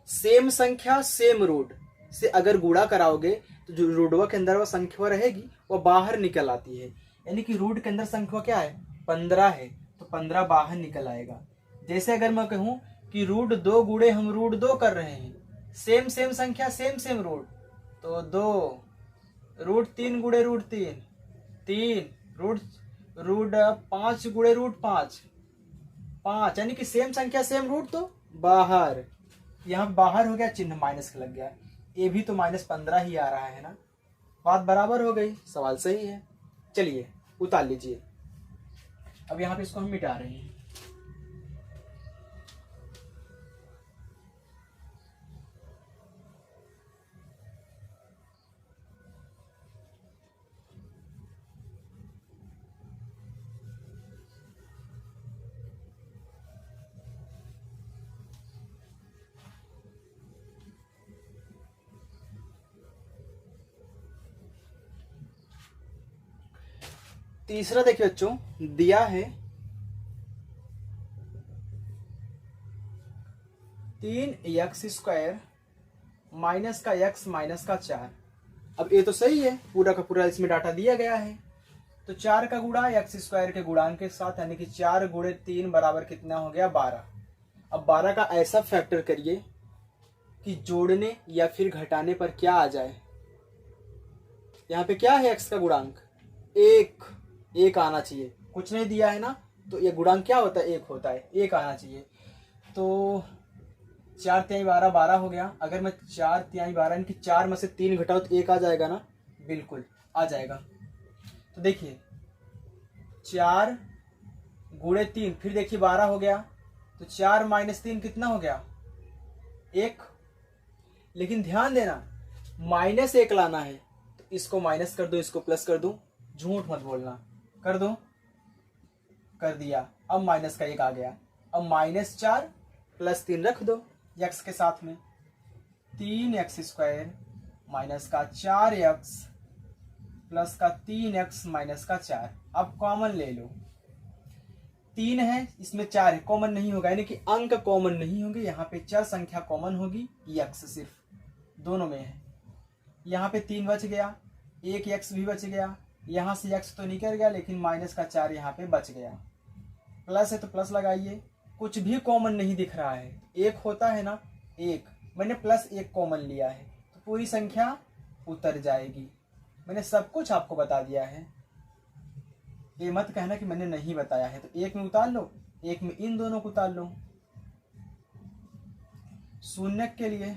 सेम संख्या सेम रूट से अगर गुणा कराओगे तो जो रूटवा के अंदर वो संख्या रहेगी वो बाहर निकल आती है। यानी कि रूट के अंदर संख्या क्या है? 15 है, तो 15 बाहर निकल आएगा। जैसे अगर मैं कहूं कि रूट 2 गुणे हम रूट 2 कर रहे हैं, सेम सेम संख्या सेम सेम रूट, तो 2 रूट 3 गुणे रूट 3, 3 रूट 5 गुणे रूट 5, 5, यानी कि सेम संख्या सेम रूट, तो बाहर, यहाँ बाहर हो गया, चिन्ह माइनस का लग गया। ये भी तो -15 ही आ रहा है ना, बात बराबर हो गई, सवाल सही है। चलिए उतार लीजिए। अब यहाँ पे इसको हम मिटा रहे हैं। तीसरा देखिए बच्चों, दिया है 3x² माइनस का x माइनस का 4। अब ये तो सही है, पूरा का पूरा इसमें डाटा दिया गया है। तो 4 का गुणा x² के गुणांक के साथ, यानी कि 4 गुणे 3 बराबर कितना हो गया 12। अब 12 का ऐसा फैक्टर करिए कि जोड़ने या फिर घटाने पर क्या आ जाए। यहाँ पे क्या है x का गुणांक, एक आना चाहिए, कुछ नहीं दिया है ना, तो ये गुणांक क्या होता है, एक होता है, एक आना चाहिए। तो 4 तिहाई 12, 12 हो गया। अगर मैं 4 तिहाई 12 इनकी 4 में से 3 घटाओ तो 1 आ जाएगा ना, बिल्कुल आ जाएगा। तो देखिए 4 गुणे 3, फिर देखिए 12 हो गया, तो 4 माइनस 3 कितना हो गया 1। लेकिन ध्यान देना -1 लाना है, तो इसको माइनस कर दो, इसको प्लस कर दो, झूठ मत बोलना, कर दो, कर दिया। अब माइनस का 1 आ गया। अब -4 + 3 रख दो x के साथ में, 3x² माइनस का 4x प्लस का 3x माइनस का 4। अब कॉमन ले लो, 3 है इसमें 4 है, कॉमन नहीं होगा, यानी कि अंक कॉमन नहीं होंगे। यहाँ पे चर संख्या कॉमन होगी, x सिर्फ दोनों में है। यहाँ पे 3 बच गया, एक x भी बच गया, यहाँ से x तो निकल गया, लेकिन माइनस का 4 यहाँ पे बच गया। प्लस है तो प्लस लगाइए, कुछ भी कॉमन नहीं दिख रहा है, एक होता है ना, एक, मैंने +1 कॉमन लिया है, तो पूरी संख्या उतर जाएगी। मैंने सब कुछ आपको बता दिया है, ये मत कहना कि मैंने नहीं बताया है। तो 1 में उतार लो, 1 में इन दोनों को उतार लो। शून्य के लिए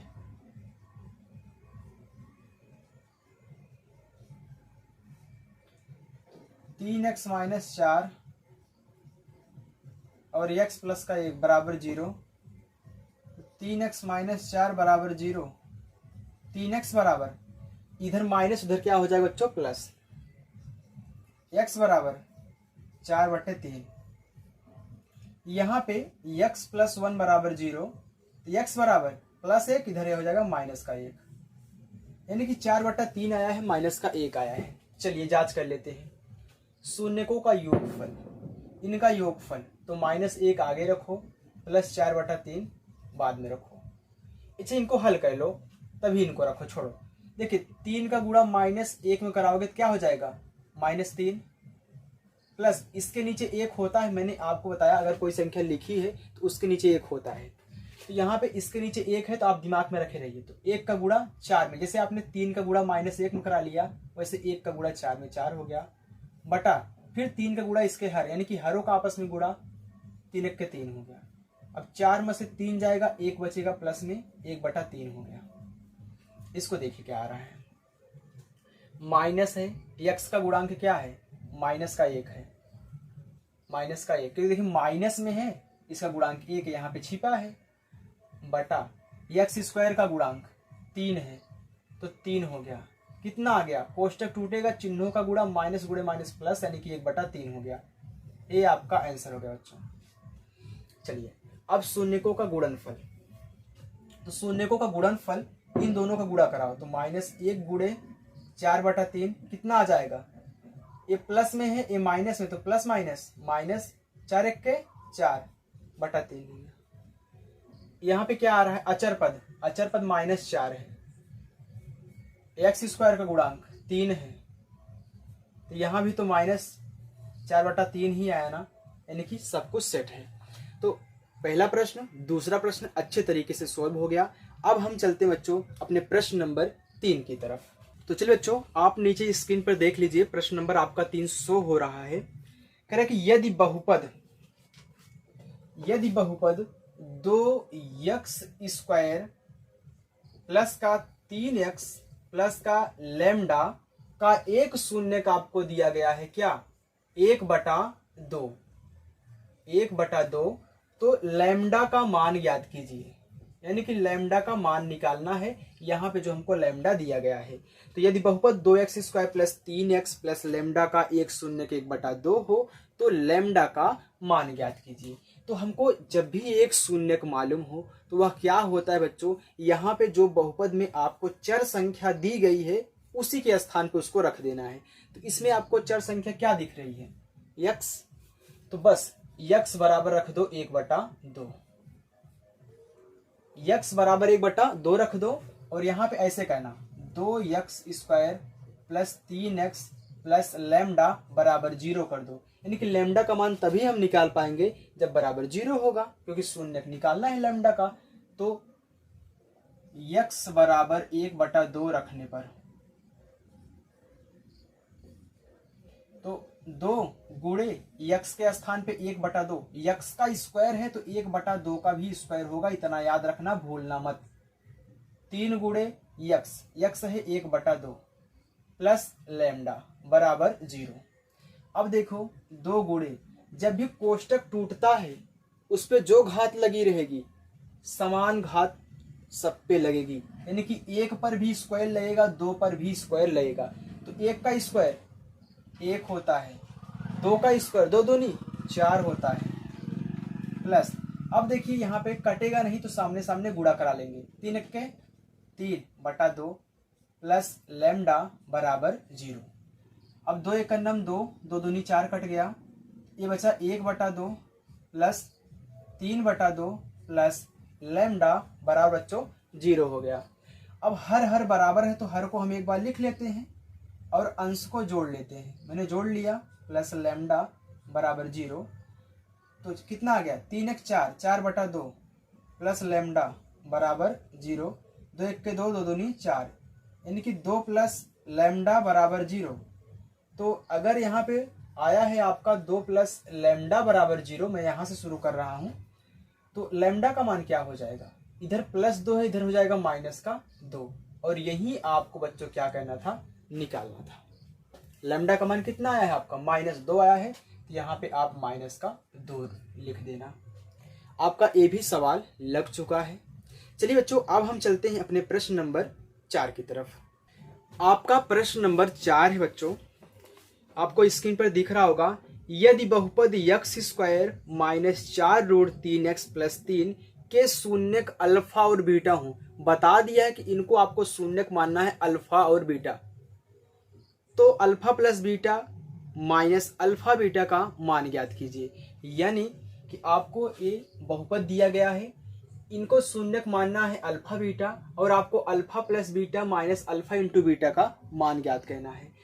तीन x माइनस 4 और x प्लस का 1 बराबर 0। 3x माइनस 4 बराबर 0। 3x बराबर, इधर माइनस उधर क्या हो जाएगा बच्चों प्लस, x बराबर 4/3। यहाँ पे x + 1 बराबर 0, तो x बराबर +1, इधर हो जाएगा -1, यानी कि 4/3 आया है, -1 आया है। चलिए जांच कर लेते हैं। शून्यकों का योगफल, इनका योगफल, तो -1 आगे रखो, +4/3 बाद में रखो। अच्छा इनको हल कर लो, तभी इनको रखो, छोड़ो। देखिए 3 का गुणा -1 में कराओगे तो क्या हो जाएगा -3, प्लस इसके नीचे 1 होता है, मैंने आपको बताया अगर कोई संख्या लिखी है तो उसके नीचे 1 होता है। तो यहाँ पे इसके नीचे 1 है, तो आप दिमाग में रखे रहिए। तो 1 का गुणा 4 में, जैसे आपने 3 का गुणा -1 में करा लिया, वैसे 1 का गुणा 4 में 4 हो गया, बटा फिर 3 का गुणा इसके हर, यानी कि हरों का आपस में गुणा, 3 के 3 हो गया। अब 4 में से 3 जाएगा, 1 बचेगा, प्लस में 1/3 हो गया। इसको देखिए क्या आ रहा है, माइनस है, x का गुणांक क्या है -1 है, -1, क्योंकि देखिए माइनस में है, इसका गुणांक 1 यहाँ पे छिपा है, बटा x² का गुणांक 3 है, तो 3 हो गया। कितना आ गया, कोष्टक टूटेगा, चिन्हों का गुणा, माइनस गुणे माइनस प्लस, यानी कि 1/3 हो गया। ये आपका आंसर हो गया बच्चों। चलिए अब शून्यकों का गुणनफल, तो शून्यकों का गुणनफल इन दोनों का गुणा कराओ, तो -1 गुणे 4/3 कितना आ जाएगा, ये प्लस में है, ये माइनस में, तो प्लस माइनस माइनस, 4 1 के 4/3। यहाँ पे क्या आ रहा है, अचर पद, अचर पद -4 है, x² का गुणांक 3 है, तो यहाँ भी तो -4/3 ही आया ना, यानी कि सब कुछ सेट है। तो पहला प्रश्न, दूसरा प्रश्न अच्छे तरीके से सॉल्व हो गया। अब हम चलते हैं बच्चों अपने प्रश्न नंबर 3 की तरफ। तो चलिए बच्चों, आप नीचे स्क्रीन पर देख लीजिए, प्रश्न नंबर आपका 3 शो हो रहा है। कह रहा है कि यदि बहुपद 2x² प्लस का 3x प्लस का लैम्डा का एक शून्यक आपको दिया गया है, क्या 1/2, 1/2, तो लैम्डा का मान ज्ञात कीजिए, यानी कि लैम्डा का मान निकालना है। यहाँ पे जो हमको लैम्डा दिया गया है, तो यदि बहुपद 2x² plus 3x plus lambda का एक शून्यक 1/2 हो, तो लैम्डा का मान ज्ञात कीजिए। तो हमको जब भी एक शून्यक मालूम हो तो वह क्या होता है बच्चों, यहाँ पे जो बहुपद में आपको चर संख्या दी गई है उसी के स्थान पे उसको रख देना है। तो इसमें आपको चर संख्या क्या दिख रही है, x, तो बस x बराबर रख दो 1/2, x बराबर 1/2 रख दो। और यहाँ पे ऐसे कहना 2x² plus 3x plus lambda बराबर 0 कर दो, यानी कि लैम्डा का मान तभी हम निकाल पाएंगे जब बराबर 0 होगा, क्योंकि शून्य निकालना है लैम्डा का। तो x बराबर 1/2 रखने पर, तो 2 गुणे x के स्थान पे 1/2, x का स्क्वायर है तो 1/2 का भी स्क्वायर होगा, इतना याद रखना, भूलना मत। 3 गुणे x है 1/2 प्लस लैम्डा बराबर 0। अब देखो 2 गुणे, जब भी कोष्टक टूटता है उस पे जो घात लगी रहेगी समान घात सब पे लगेगी, यानी कि 1 पर भी स्क्वायर लगेगा, 2 पर भी स्क्वायर लगेगा। तो 1 का स्क्वायर 1 होता है, 2 का स्क्वायर 2 दूनी 4 होता है, प्लस अब देखिए यहाँ पे कटेगा नहीं तो सामने सामने गुणा करा लेंगे, 3 के 3/2 प्लस लैम्डा बराबर 0। अब 2 एक नम 2, 2 दूनी 4 कट गया, ये बचा 1/2 प्लस 3/2 प्लस लैम्डा बराबर बच्चों 0 हो गया। अब हर बराबर है तो हर को हम एक बार लिख लेते हैं और अंश को जोड़ लेते हैं। मैंने जोड़ लिया, प्लस लैम्डा बराबर 0, तो कितना आ गया 3 4, 4/2 प्लस लैम्डा बराबर 0, 2 एक के 2, 2 दूनी 4, यानी कि 2 प्लस लैम्डा बराबर 0। तो अगर यहाँ पे आया है आपका 2 प्लस लैम्डा बराबर 0, मैं यहाँ से शुरू कर रहा हूँ, तो लैम्डा का मान क्या हो जाएगा, इधर +2 है, इधर हो जाएगा -2, और यही आपको बच्चों क्या कहना था, निकालना था। लैम्डा का मान कितना आया है आपका, -2 आया है, तो यहाँ पे आप -2 लिख देना। आपका ये भी सवाल लग चुका है। चलिए बच्चों, अब हम चलते हैं अपने प्रश्न नंबर 4 की तरफ। आपका प्रश्न नंबर 4 है बच्चों, आपको स्क्रीन पर दिख रहा होगा, यदि बहुपद x² -4√3x + 3 के शून्यक अल्फा और बीटा हो। बता दिया है कि इनको आपको शून्यक मानना है, अल्फा और बीटा। तो alpha plus beta minus alpha beta का मान ज्ञात कीजिए। यानी कि आपको ये बहुपद दिया गया है, इनको शून्यक मानना है अल्फा बीटा, और आपको alpha plus beta minus alpha into beta का मान ज्ञात करना है।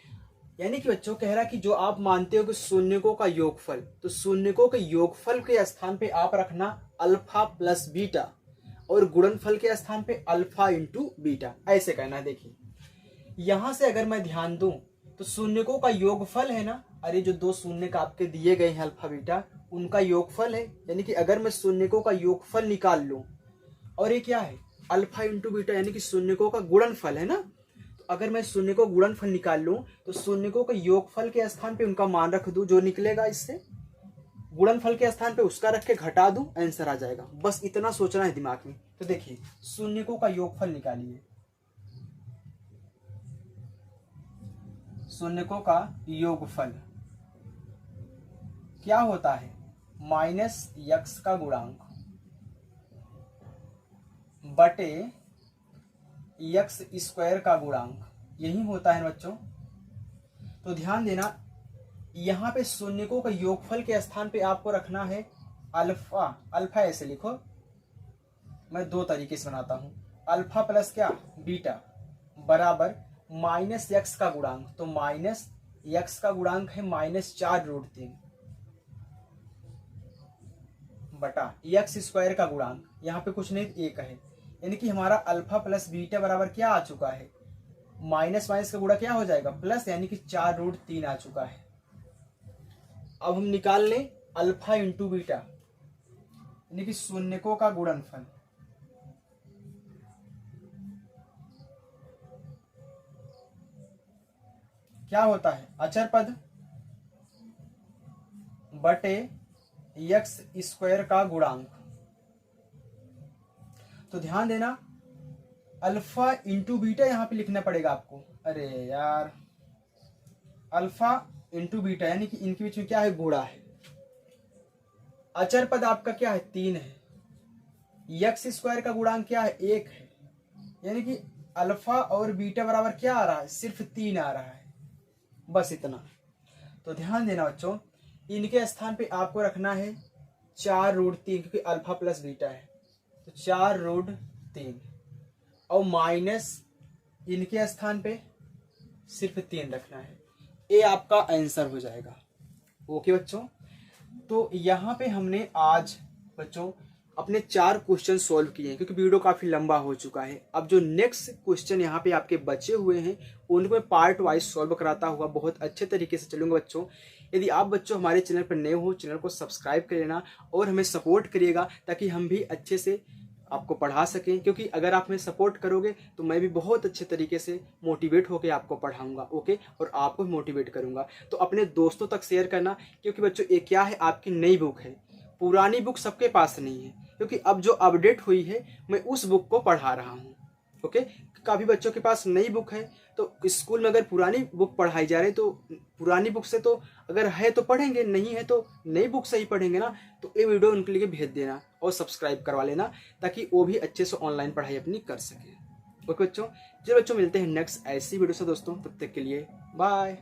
यानी कि बच्चों कह रहा कि जो आप मानते हो कि शून्यकों का योगफल, तो शून्यकों के योगफल के स्थान पे आप रखना अल्फा प्लस बीटा, और गुणनफल के स्थान पे अल्फा इंटू बीटा, ऐसे कहना है। देखिए यहां से अगर मैं ध्यान दूं तो शून्यकों का योगफल है ना, अरे जो 2 शून्यक आपके दिए गए हैं अल्फा बीटा, उनका योगफल है। यानी कि अगर मैं शून्यकों का योगफल निकाल लूं, और ये क्या है अल्फा इंटू बीटा, यानी कि शून्यकों का गुणनफल है ना, अगर मैं शून्य को गुणनफल निकाल लूं तो शून्यकों के योगफल के स्थान पे उनका मान रख दूं, जो निकलेगा इससे गुणनफल के स्थान पे उसका रख के घटा दूं, आंसर आ जाएगा। बस इतना सोचना है दिमाग में। तो देखिए शून्यकों का योगफल निकालिए, शून्यकों का योगफल क्या होता है, -x का गुणांक बटे x² का गुणांक, यही होता है बच्चों। तो ध्यान देना, यहाँ पे शून्यकों का योगफल के स्थान पे आपको रखना है अल्फा। अल्फा ऐसे लिखो, मैं 2 तरीके से बनाता हूँ, अल्फा प्लस क्या बीटा बराबर -x का गुणांक, तो -x का गुणांक है -4√3 बटा x² का गुणांक, यहाँ पे कुछ नहीं 1 है। यानी कि हमारा अल्फा प्लस बीटा बराबर क्या आ चुका है, माइनस का गुणा क्या हो जाएगा प्लस, यानी कि 4√3 आ चुका है। अब हम निकाल लें अल्फा इंटू बीटा, यानी कि शून्यकों का गुणनफल। क्या होता है अचर पद बटे x² का गुणांक। तो ध्यान देना अल्फा इंटू बीटा यहां पे लिखना पड़ेगा आपको। अरे यार, अल्फा इंटू बीटा यानी कि इनके बीच में क्या है, गुणा है। अचर पद आपका क्या है 3 है, x² का गुणांक क्या है 1 है, यानी कि अल्फा और बीटा बराबर क्या आ रहा है, सिर्फ 3 आ रहा है, बस इतना। तो ध्यान देना बच्चों, इनके स्थान पे आपको रखना है 4√3, क्योंकि अल्फा प्लस बीटा है, तो 4√3 और माइनस इनके स्थान पे सिर्फ 3 रखना है। ये आपका आंसर हो जाएगा। ओके बच्चों, तो यहाँ पे हमने आज बच्चों अपने 4 क्वेश्चन सॉल्व किए हैं, क्योंकि वीडियो काफ़ी लंबा हो चुका है। अब जो नेक्स्ट क्वेश्चन यहाँ पे आपके बचे हुए हैं उनको मैं पार्ट वाइज सॉल्व कराता हुआ बहुत अच्छे तरीके से चलूँगा बच्चों। यदि आप बच्चों हमारे चैनल पर नए हो, चैनल को सब्सक्राइब कर लेना और हमें सपोर्ट करिएगा, ताकि हम भी अच्छे से आपको पढ़ा सकें। क्योंकि अगर आप हमें सपोर्ट करोगे तो मैं भी बहुत अच्छे तरीके से मोटिवेट होकर आपको पढ़ाऊंगा। ओके, और आपको मोटिवेट करूंगा। तो अपने दोस्तों तक शेयर करना, क्योंकि बच्चों ये क्या है, आपकी नई बुक है, पुरानी बुक सबके पास नहीं है, क्योंकि अब जो अपडेट हुई है मैं उस बुक को पढ़ा रहा हूँ। ओके, काफ़ी बच्चों के पास नई बुक है, तो स्कूल में अगर पुरानी बुक पढ़ाई जा रही है तो पुरानी बुक से तो अगर है तो पढ़ेंगे, नहीं है तो नई बुक से ही पढ़ेंगे ना। तो ये वीडियो उनके लिए भेज देना और सब्सक्राइब करवा लेना, ताकि वो भी अच्छे से ऑनलाइन पढ़ाई अपनी कर सके। ओके बच्चों, चलिए बच्चों मिलते हैं नेक्स्ट ऐसी वीडियो से दोस्तों, तब तक के लिए बाय।